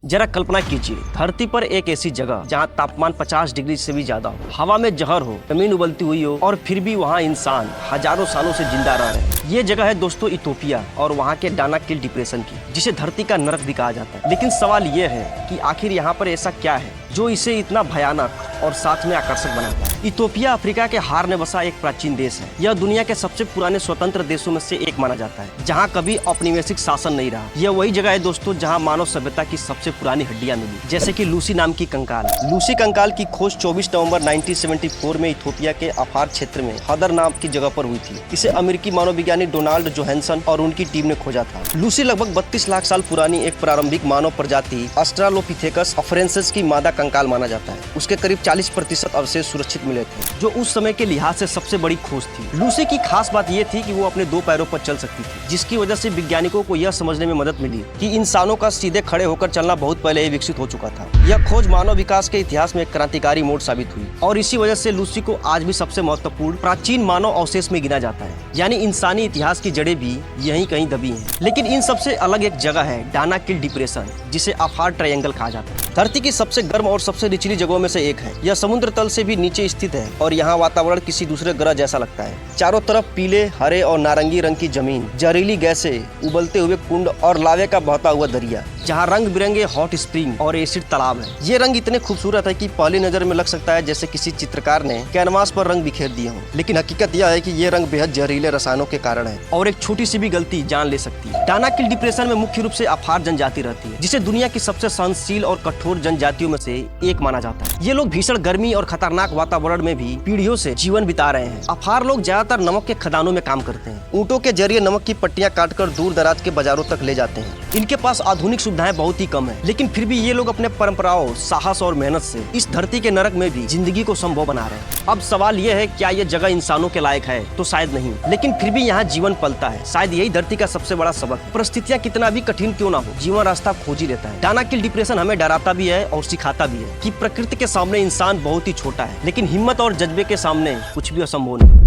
जरा कल्पना कीजिए, धरती पर एक ऐसी जगह जहां तापमान 50 डिग्री से भी ज्यादा हो, हवा में जहर हो, जमीन उबलती हुई हो और फिर भी वहां इंसान हजारों सालों से जिंदा रह रहे हैं। ये जगह है दोस्तों इथोपिया और वहां के डानाकिल डिप्रेशन की, जिसे धरती का नरक भी कहा जाता है। लेकिन सवाल ये है कि आखिर यहाँ पर ऐसा क्या है जो इसे इतना भयानक और साथ में आकर्षक बनाता है। इथोपिया अफ्रीका के हार में बसा एक प्राचीन देश है। यह दुनिया के सबसे पुराने स्वतंत्र देशों में से एक माना जाता है, जहाँ कभी औपनिवेशिक शासन नहीं रहा। यह वही जगह है दोस्तों जहाँ मानव सभ्यता की सबसे पुरानी हड्डियां मिली, जैसे कि लूसी नाम की कंकाल। लूसी कंकाल की खोज 24 नवंबर 1974 में इथोपिया के अफार क्षेत्र में हदर नाम की जगह पर हुई थी। इसे अमेरिकी मानवविज्ञानी डोनाल्ड जोहानसन और उनकी टीम ने खोजा था। लूसी लगभग 32 लाख साल पुरानी एक प्रारंभिक मानव प्रजाति ऑस्ट्रालोपिथेकस अफ्रेंसिस की मादा कंकाल माना जाता है। उसके करीब 40% अवशेष सुरक्षित मिले थे, जो उस समय के लिहाज से सबसे बड़ी खोज थी। लूसी की खास बात यह थी कि वो अपने 2 पैरों पर चल सकती थी, जिसकी वजह से वैज्ञानिकों को यह समझने में मदद मिली कि इंसानों का सीधे खड़े होकर चलना बहुत पहले ही विकसित हो चुका था। यह खोज मानव विकास के इतिहास में एक क्रांतिकारी मोड़ साबित हुई और इसी वजह से लूसी को आज भी सबसे महत्वपूर्ण प्राचीन मानव अवशेष में गिना जाता है। यानी इंसानी इतिहास की जड़ें भी यहीं कहीं दबी हैं। लेकिन इन सबसे अलग एक जगह है डानाकिल डिप्रेशन, जिसे अफार ट्रायंगल कहा जाता है। धरती की सबसे गर्म और सबसे निचली जगहों में से एक है। यह समुद्र तल से भी नीचे स्थित है और यहाँ वातावरण किसी दूसरे ग्रह जैसा लगता है। चारों तरफ पीले, हरे और नारंगी रंग की जमीन, जहरीली गैसें, उबलते हुए कुंड और लावे का बहता हुआ दरिया, जहाँ रंग बिरंगे हॉट स्प्रिंग और एसिड तालाब है। ये रंग इतने खूबसूरत है कि पहली नजर में लग सकता है जैसे किसी चित्रकार ने कैनवास पर रंग बिखेर दिए हों। लेकिन हकीकत यह है कि ये रंग बेहद जहरीले रसायनों के कारण है और एक छोटी सी भी गलती जान ले सकती है। डानाकिल डिप्रेशन में मुख्य रूप से अफार जनजाति रहती है, जिसे दुनिया की सबसे सहनशील और कठोर जनजातियों में से एक माना जाता है। ये लोग भीषण गर्मी और खतरनाक वातावरण में भी पीढ़ियों से जीवन बिता रहे हैं। अफार लोग ज्यादातर नमक के खदानों में काम करते हैं। ऊँटों के जरिए नमक की पट्टियां काटकर दूर दराज के बाजारों तक ले जाते हैं। इनके पास आधुनिक सुविधाएं बहुत ही कम है, लेकिन फिर भी ये लोग अपने परंपराओं, साहस और मेहनत से इस धरती के नरक में भी जिंदगी को संभव बना रहे हैं। अब सवाल ये है, क्या ये जगह इंसानों के लायक है? तो शायद नहीं, लेकिन फिर भी यहाँ जीवन पलता है। शायद यही धरती का सबसे बड़ा सबक। परिस्थितियाँ कितना भी कठिन क्यों ना हो, जीवन रास्ता खोज ही लेता है। डानाकिल डिप्रेशन हमें डराता भी है और सिखाता भी है कि प्रकृति के सामने इंसान बहुत ही छोटा है, लेकिन हिम्मत और जज्बे के सामने कुछ भी असंभव नहीं।